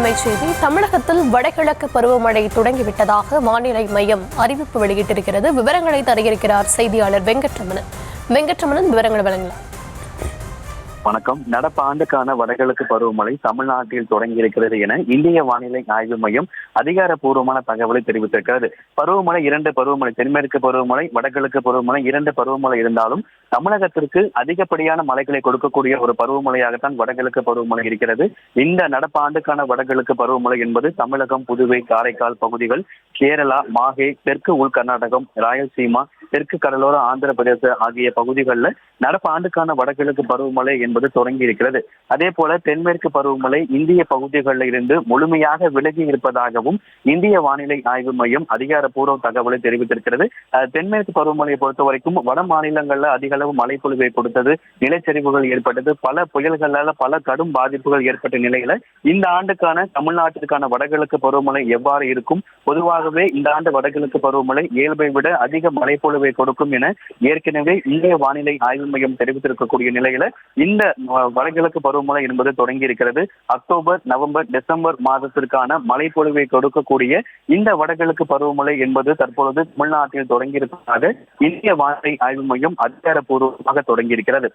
அண்மை செய்தி. தமிழகத்தில் வடகிழக்கு பருவமழை தொடங்கிவிட்டதாக வானிலை மையம் அறிவிப்பு வெளியிட்டிருக்கிறது. விவரங்களை தருகிறார் செய்தியாளர் வெங்கட்ரமணன். விவரங்களை வழங்கலாம். வணக்கம். நடப்பு ஆண்டுக்கான வடகிழக்கு பருவமழை தமிழ்நாட்டில் தொடங்கி இருக்கிறது என இந்திய வானிலை ஆய்வு மையம் அதிகாரப்பூர்வமான தகவலை தெரிவித்திருக்கிறது. பருவமழை 2 பருவமழை, தென்மேற்கு பருவமழை, வடகிழக்கு பருவமழை 2 பருவமழை இருந்தாலும் தமிழகத்திற்கு அதிகப்படியான மழைகளை கொடுக்கக்கூடிய ஒரு பருவமழையாகத்தான் வடகிழக்கு பருவமழை இருக்கிறது. இந்த நடப்பு ஆண்டுக்கான வடகிழக்கு பருவமழை என்பது தமிழகம், புதுவை, காரைக்கால் பகுதிகள், கேரளா, மாஹே, தெற்கு உள் கர்நாடகம், ராயல்சீமா, தெற்கு கடலோர ஆந்திர பிரதேச ஆகிய பகுதிகளில் நடப்பு ஆண்டுக்கான வடகிழக்கு பருவமழை என்பது தொடங்கி இருக்கிறது. அதே போல தென்மேற்கு பருவமழை இந்திய பகுதிகளில் இருந்து முழுமையாக விலகி இருப்பதாகவும் இந்திய வானிலை ஆய்வு மையம் அதிகாரப்பூர்வ தகவலை தெரிவித்திருக்கிறது. தென்மேற்கு பருவமழையை பொறுத்த வரைக்கும் வட மாநிலங்கள்ல அதிக அளவு மழை பொழிவை கொடுத்தது, நிலச்சரிவுகள் ஏற்பட்டது, பல புயல்களால பல கடும் பாதிப்புகள் ஏற்பட்ட நிலையில இந்த ஆண்டுக்கான தமிழ்நாட்டிற்கான வடகிழக்கு பருவமழை எவ்வாறு இருக்கும்? பொதுவாகவே இந்த ஆண்டு வடகிழக்கு பருவமழை இயல்பை விட அதிக மழை பொழிவை கொடுக்கும் என ஏற்கனவே இந்திய வானிலை ஆய்வு மையம் தெரிவித்திருக்கக்கூடிய நிலையில இந்த வடகிழக்கு பருவமழை என்பது தொடங்கி இருக்கிறது. அக்டோபர், நவம்பர், டிசம்பர் மாதத்திற்கான மழை பொழிவை கொடுக்கக்கூடிய இந்த வடகிழக்கு பருவமழை என்பது தற்பொழுது தமிழ்நாட்டில் தொடங்கி இருப்பதாக இந்திய வானிலை ஆய்வு மையம் அதிகாரப்பூர்வமாக தொடங்கி இருக்கிறது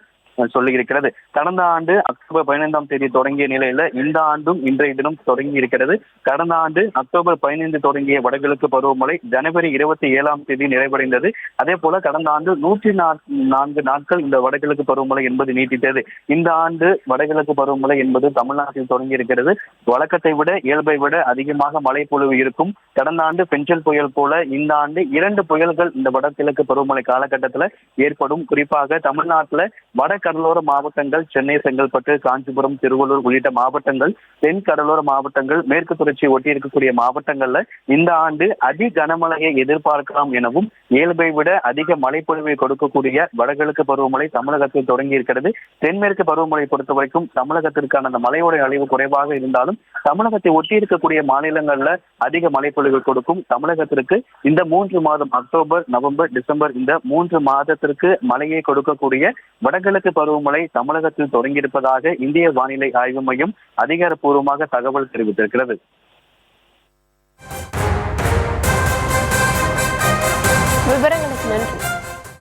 சொல்லியிருக்கிறது. கடந்த ஆண்டு அக்டோபர் 15ஆம் தேதி தொடங்கிய நிலையில இந்த ஆண்டும் இன்றைய தினம் தொடங்கி இருக்கிறது. கடந்த ஆண்டு அக்டோபர் 15 தொடங்கிய வடகிழக்கு பருவமழை ஜனவரி 27ஆம் தேதி நிறைவடைந்தது. அதே போல கடந்த ஆண்டு 104 நாட்கள் இந்த வடகிழக்கு பருவமழை என்பது நீட்டித்தது. இந்த ஆண்டு வடகிழக்கு பருவமழை என்பது தமிழ்நாட்டில் தொடங்கி இருக்கிறது. வழக்கத்தை விட இயல்பை விட அதிகமாக மழை பொழிவு இருக்கும். கடந்த ஆண்டு பெஞ்சல் புயல் போல இந்த ஆண்டு 2 புயல்கள் இந்த வடகிழக்கு பருவமழை காலகட்டத்தில் ஏற்படும். குறிப்பாக தமிழ்நாட்டில் வட கடலோர மாவட்டங்கள், சென்னை, செங்கல்பட்டு, காஞ்சிபுரம், திருவள்ளூர் உள்ளிட்ட மாவட்டங்கள், தென் கடலோர மாவட்டங்கள், மேற்கு தொடர்ச்சியை ஒட்டி இருக்கக்கூடிய மாவட்டங்கள்ல இந்த ஆண்டு அதி கனமழையை எதிர்பார்க்கலாம் எனவும் இயல்பை விட அதிக மழைப்பொழிவை கொடுக்கக்கூடிய வடகிழக்கு பருவமழை தமிழகத்தில் தொடங்கி இருக்கிறது. தென்மேற்கு பருவமழை பொறுத்த வரைக்கும் தமிழகத்திற்கான அந்த மழையோட அளவு குறைவாக இருந்தாலும் தமிழகத்தை ஒட்டி இருக்கக்கூடிய மாநிலங்கள்ல அதிக மழைப்பொழிவு கொடுக்கும். தமிழகத்திற்கு இந்த 3 மாதம் அக்டோபர், நவம்பர், டிசம்பர் இந்த 3 மாதத்திற்கு மழையை கொடுக்கக்கூடிய வடகிழக்கு பருவமழை தமிழகத்தில் தொடங்கியிருப்பதாக இந்திய வானிலை ஆய்வு மையம் அதிகாரப்பூர்வமாக தகவல் தெரிவித்திருக்கிறது. விவரங்களுக்கு நன்றி.